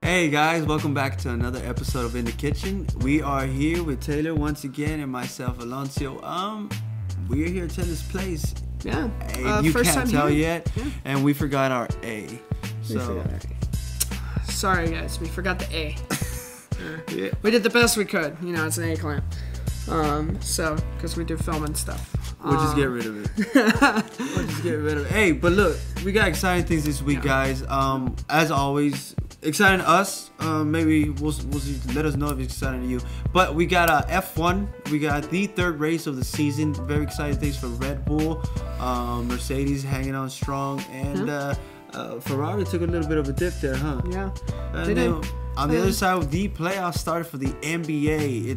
Hey guys, welcome back to another episode of In the Kitchen. We are here with Taylor once again and myself, Alonsio. We're here to this place. Yeah. You first can't time tell here? yet, Yeah. and we forgot our A. So Sorry guys, we forgot the A. yeah. We did the best we could. You know, it's an A clamp. Because we do film and stuff. We'll just get rid of it. We'll just get rid of it. Hey, but look, we got exciting things this week, guys. As always, exciting to us. Maybe we'll see, let us know if it's exciting to you. But we got F1. We got the third race of the season. Very exciting things for Red Bull. Mercedes hanging on strong, and Ferrari took a little bit of a dip there, huh? Yeah. And then on the other side, the playoffs started for the NBA.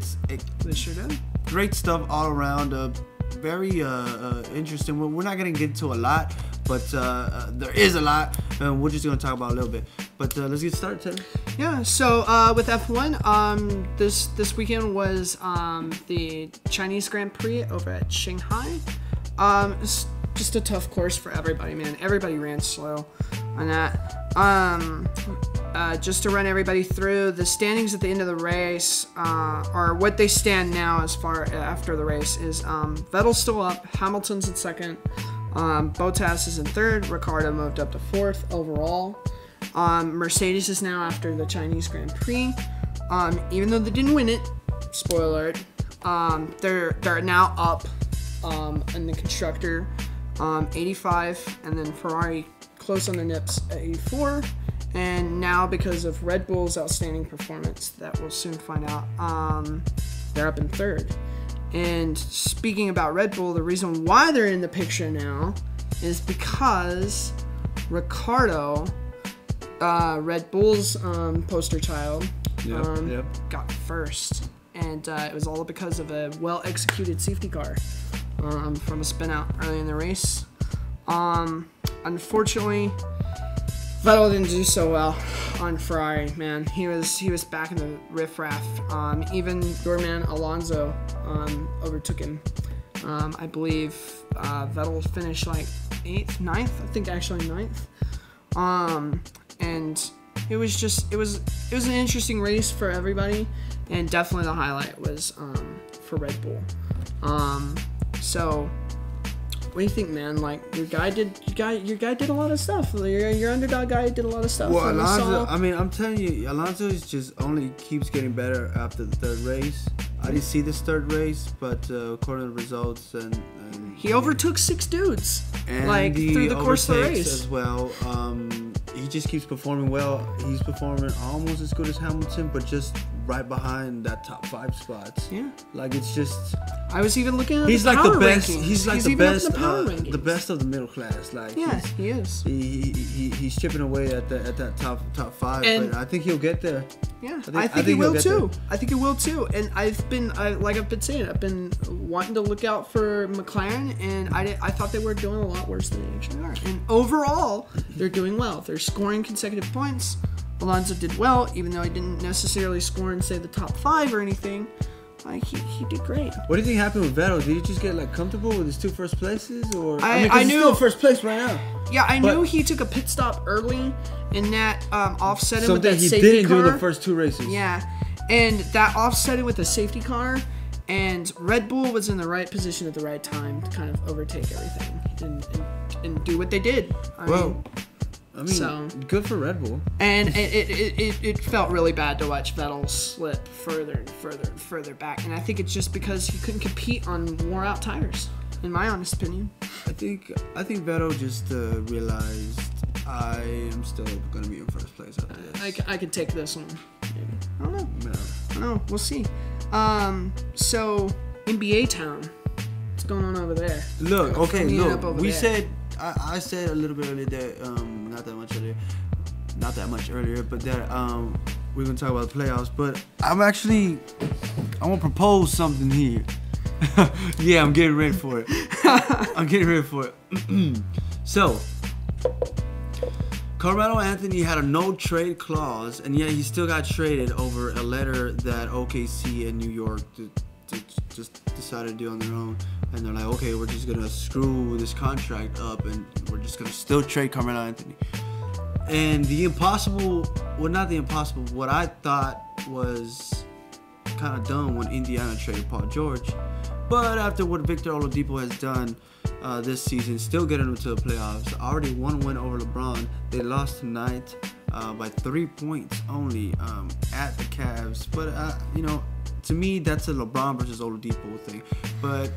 They sure did. Great stuff all around. Very interesting. We're not going to get into a lot, but there is a lot, and we're just going to talk about a little bit. But let's get started, Taylor. Yeah, so with F1, this weekend was the Chinese Grand Prix over at Shanghai. It's just a tough course for everybody, man. Everybody ran slow on that. Just to run everybody through the standings at the end of the race, or what they stand now as far after the race is Vettel's still up, Hamilton's in second, Bottas is in third, Ricciardo moved up to fourth overall. Mercedes is now after the Chinese Grand Prix. Even though they didn't win it, spoiler alert, they're now up in the constructor, 85, and then Ferrari close on the nips at 84. And now, because of Red Bull's outstanding performance that we'll soon find out, they're up in third. And speaking about Red Bull, the reason why they're in the picture now is because Ricciardo, Red Bull's poster child, got first. And it was all because of a well-executed safety car from a spin-out early in the race. Unfortunately, Vettel didn't do so well on Ferrari, man. He was back in the riffraff. Even your man Alonso overtook him. I believe Vettel finished like 8th, 9th. I think actually 9th. And it was an interesting race for everybody, and definitely the highlight was for Red Bull. So. What do you think, man? Like, your guy did a lot of stuff. Your underdog guy did a lot of stuff. Well, Alonso, I mean, I'm telling you, Alonso just only keeps getting better after the third race. I didn't see this third race, but according to the results, and he overtook 6 dudes, and like through the course of the race as well. He just keeps performing well. He's performing almost as good as Hamilton, but just right behind that top 5 spots. Yeah, like it's just. I was even looking at he's the like power the best. rankings. He's like the best of the middle class. Like yeah, he is. He's chipping away at that top 5, but I think he'll get there. Yeah, I think he will too. I think he will too. And I've been saying, I've been wanting to look out for McLaren, and I thought they were doing a lot worse than they actually are. And overall, they're doing well. They're scoring consecutive points. Alonso did well, even though he didn't necessarily score in, say, the top 5 or anything. Like, he did great. What do you think happened with Vettel? Did he just get like comfortable with his 2 first places, or I mean, knew he's still first place right now. Yeah, I knew he took a pit stop early, and that offset him with that safety car. Something he didn't do in the first 2 races. Yeah, and that offset him with the safety car, and Red Bull was in the right position at the right time to kind of overtake everything and do what they did. I mean, good for Red Bull. And it felt really bad to watch Vettel slip further and further and further back. And I think it's just because he couldn't compete on wore-out tires, in my honest opinion. I think Vettel just realized I am still going to be in first place after this. I could take this one. Maybe. I don't know. No. I don't know. We'll see. So, NBA Town. What's going on over there? Look, we there. said... I said a little bit earlier that not that much earlier, but that we're gonna talk about the playoffs. But I want to propose something here. Yeah, I'm getting ready for it. So, Carmelo Anthony had a no trade clause, and yet he still got traded over a letter that OKC and New York just decided to do on their own. And they're like, okay, we're just going to screw this contract up, and we're just going to still trade Carmelo Anthony. And the impossible, well, not the impossible, what I thought was kind of dumb when Indiana traded Paul George. But after what Victor Oladipo has done this season, still getting them to the playoffs, already one win over LeBron. They lost tonight by 3 points only at the Cavs. But, you know, to me, that's a LeBron versus Oladipo thing. But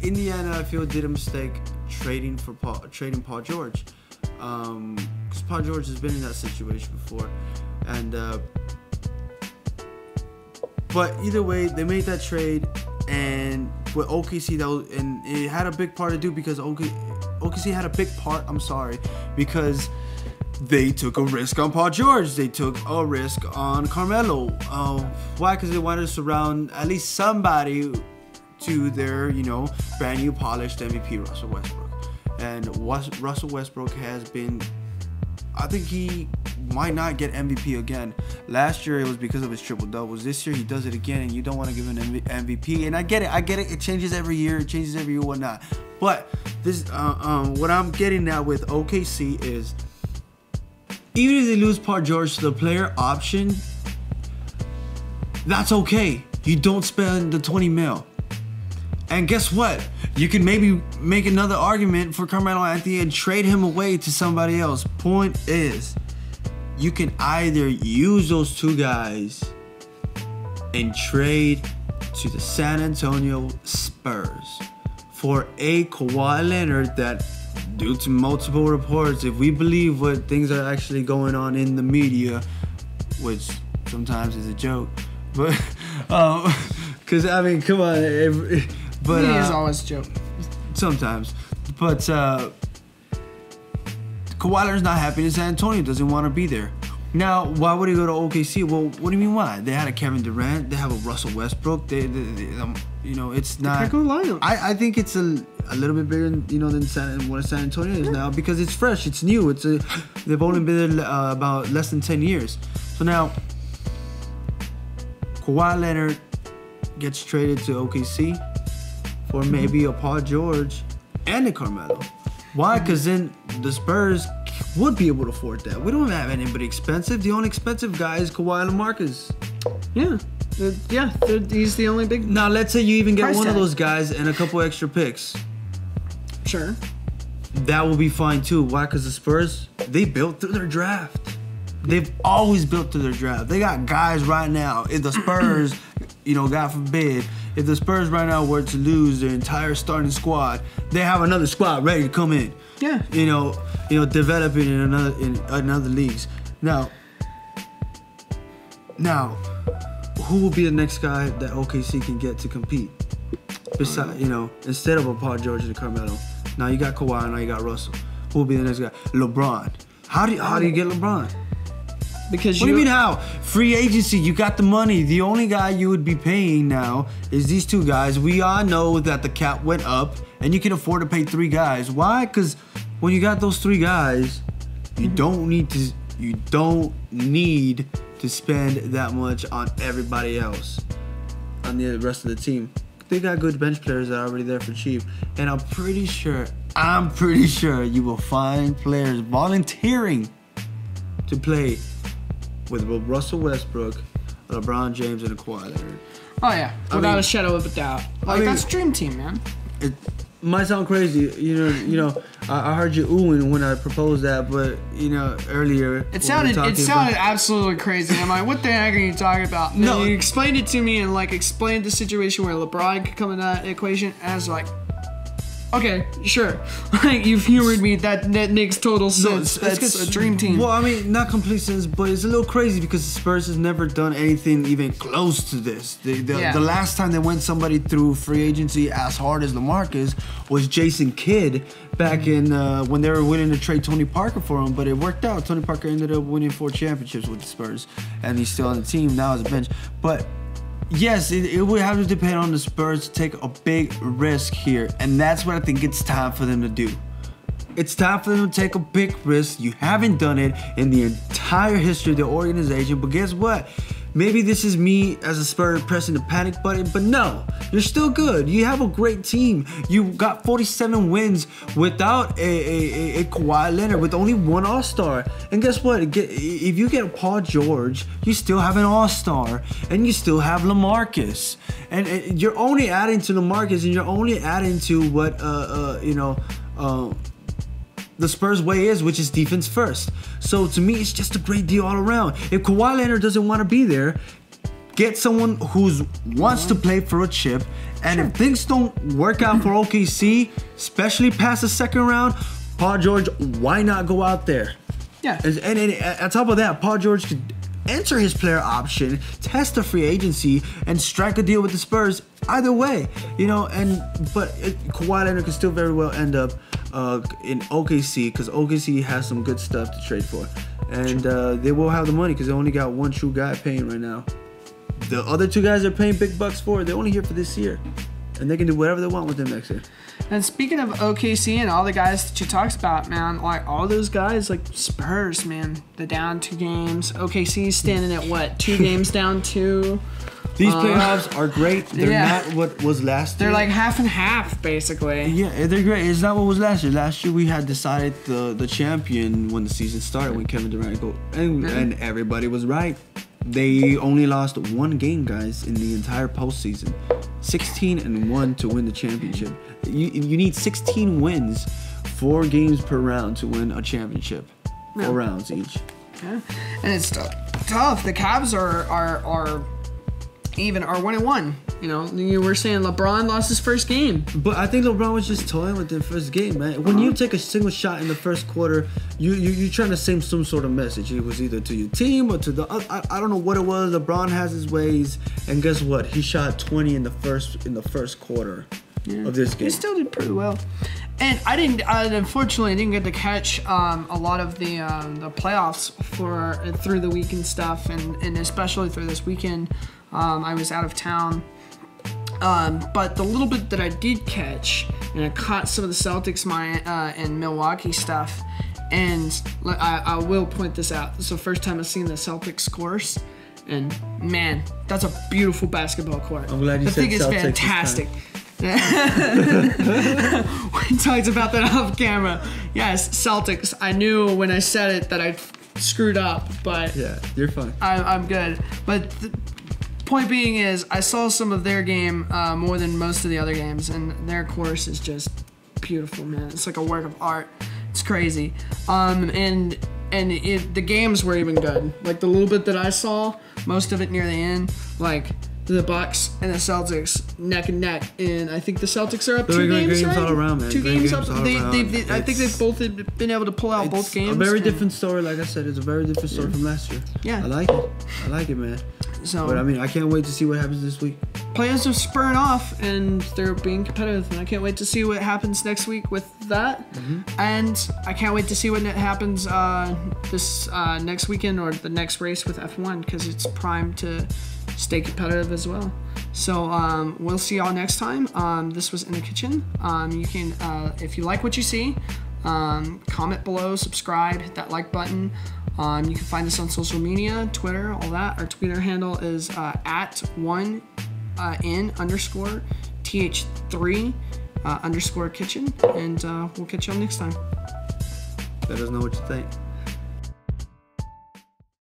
Indiana, I feel, did a mistake trading Paul George. Because Paul George has been in that situation before. And but either way, they made that trade. And with OKC, and it had a big part to do because OKC had a big part. Because they took a risk on Paul George. They took a risk on Carmelo. Why? Because they wanted to surround at least somebody to their, you know, brand new polished MVP Russell Westbrook. And Russell Westbrook has been, I think he might not get MVP again. Last year it was because of his triple doubles. This year he does it again, and you don't want to give him an MVP. And I get it. It changes every year. Whatnot. But this, what I'm getting at with OKC is, even if they lose Paul George to the player option, that's okay. You don't spend the 20 mil. And guess what? You can maybe make another argument for Carmelo Anthony and trade him away to somebody else. Point is, you can either use those two guys and trade to the San Antonio Spurs for a Kawhi Leonard that, due to multiple reports, if we believe what things are actually going on in the media, which sometimes is a joke, but because I mean, come on. But media is always a joke. Sometimes. But Kawhi Leonard's not happy in San Antonio. Doesn't want to be there. Now, why would he go to OKC? Well, what do you mean why? They had a Kevin Durant. They have a Russell Westbrook. They you know, it's not. Good lineup. I think it's a little bit bigger, you know, than what San Antonio is now, because it's fresh. It's new. They've only been there about less than 10 years. So now, Kawhi Leonard gets traded to OKC for maybe a Paul George and a Carmelo. Why? Because then the Spurs would be able to afford that. We don't have anybody expensive. The only expensive guy is Kawhi LaMarcus. Yeah. He's the only big. Now, let's say you even get one tag of those guys and a couple extra picks. Sure. That will be fine too. Why? Because the Spurs, they built through their draft. They've always built through their draft. They got guys right now. If the Spurs, you know, God forbid, if the Spurs right now were to lose their entire starting squad, they have another squad ready to come in. Yeah. You know, developing in another leagues. Now, who will be the next guy that OKC can get to compete? Besides, you know, instead of a Paul George and a Carmelo. Now you got Kawhi. Now you got Russell. Who will be the next guy? LeBron. How do you get LeBron? Because what do you mean how? Free agency, you got the money. The only guy you would be paying now is these two guys. We all know that the cap went up and you can afford to pay 3 guys. Why? Because when you got those 3 guys, you don't need to spend that much on everybody else, on the rest of the team. They got good bench players that are already there for cheap. And I'm pretty sure you will find players volunteering to play with Russell Westbrook, LeBron James, and a Kawhi Leonard. Oh yeah, without a shadow of a doubt. Like, that's dream team, man. It might sound crazy, you know. I heard you oohing when I proposed that, but you know, earlier it sounded absolutely crazy. I'm like, what the heck are you talking about? And no, you explained it to me and like explained the situation where LeBron could come in that equation, and I was like, okay, sure. Like, you've humored me. That makes total sense. That's a dream team. Well, I mean, not complete sense, but it's a little crazy because the Spurs has never done anything even close to this. The last time they went somebody through free agency as hard as LaMarcus was Jason Kidd back in when they were willing to trade Tony Parker for him, but it worked out. Tony Parker ended up winning 4 championships with the Spurs, and he's still on the team now as a bench. But yes, it would have to depend on the Spurs to take a big risk here, and that's what I think it's time for them to do. It's time for them to take a big risk. You haven't done it in the entire history of the organization, but guess what? maybe this is me as a Spur pressing the panic button, but no, you're still good. You have a great team. You got 47 wins without a Kawhi Leonard, with only one All-Star. And guess what? If you get Paul George, you still have an All-Star, and you still have LaMarcus. And you're only adding to LaMarcus, and you're only adding to what the Spurs way is, which is defense first. So to me, it's just a great deal all around. If Kawhi Leonard doesn't want to be there, get someone who wants to play for a chip. And if things don't work out for OKC, especially past the second round, Paul George, why not go out there? Yeah. And on top of that, Paul George could enter his player option, test the free agency, and strike a deal with the Spurs. Either way, but Kawhi Leonard could still very well end up in OKC, because OKC has some good stuff to trade for, and they will have the money because they only got one true guy paying right now. The other two guys they're paying big bucks for, they're only here for this year, and they can do whatever they want with them next year. And speaking of OKC and all the guys that you talked about, man, like all those guys, like Spurs, man, they're down 2 games. OKC's standing at what, 2 games down 2. These playoffs are great. They're not what was last year. They're like half and half, basically. Yeah, they're great. It's not what was last year. Last year we had decided the champion when the season started, when Kevin Durant go, and everybody was right. They only lost 1 game, guys, in the entire postseason. 16-1 to win the championship. You need 16 wins, 4 games per round to win a championship. 4 rounds each. Yeah, and it's tough. The Cavs are 1-1. You were saying LeBron lost his first game. But I think LeBron was just toying with the first game, man. When you take a single shot in the first quarter, you're trying to send some sort of message. It was either to your team or to the I don't know what it was. LeBron has his ways, and guess what? He shot 20 in the first quarter of this game. He still did pretty well. And unfortunately, I didn't get to catch a lot of the playoffs through the week and stuff, and especially through this weekend. I was out of town. But the little bit that I did catch, and I caught some of the Celtics and Milwaukee stuff, and I will point this out. This is the first time I've seen the Celtics course, and man, that's a beautiful basketball court. I'm glad you said Celtics. The thing is fantastic. We talked about that off camera. Yes, Celtics. I knew when I said it that I screwed up, but yeah, you're fine. I'm good. But point being is, I saw some of their game more than most of the other games, and their course is just beautiful, man. It's like a work of art. It's crazy. And the games were even good. Like the little bit that I saw, most of it near the end, like the Bucks and the Celtics neck and neck, and I think the Celtics are up 2 games, right? All around, man. 2 games up. I think they've both been able to pull out both games. A very different story, like I said. It's a very different story from last year. Yeah, I like it, man. So, but I mean, I can't wait to see what happens this week. Players are spurring off, and they're being competitive, and I can't wait to see what happens next week with that. And I can't wait to see what happens this next weekend or the next race with F1, because it's primed to stay competitive as well. So we'll see y'all next time. This was In the Kitchen. You can, if you like what you see, comment below, subscribe, hit that like button. You can find us on social media, Twitter, all that. Our Twitter handle is @1in_th3 _kitchen, and we'll catch y'all next time. Let us know what you think.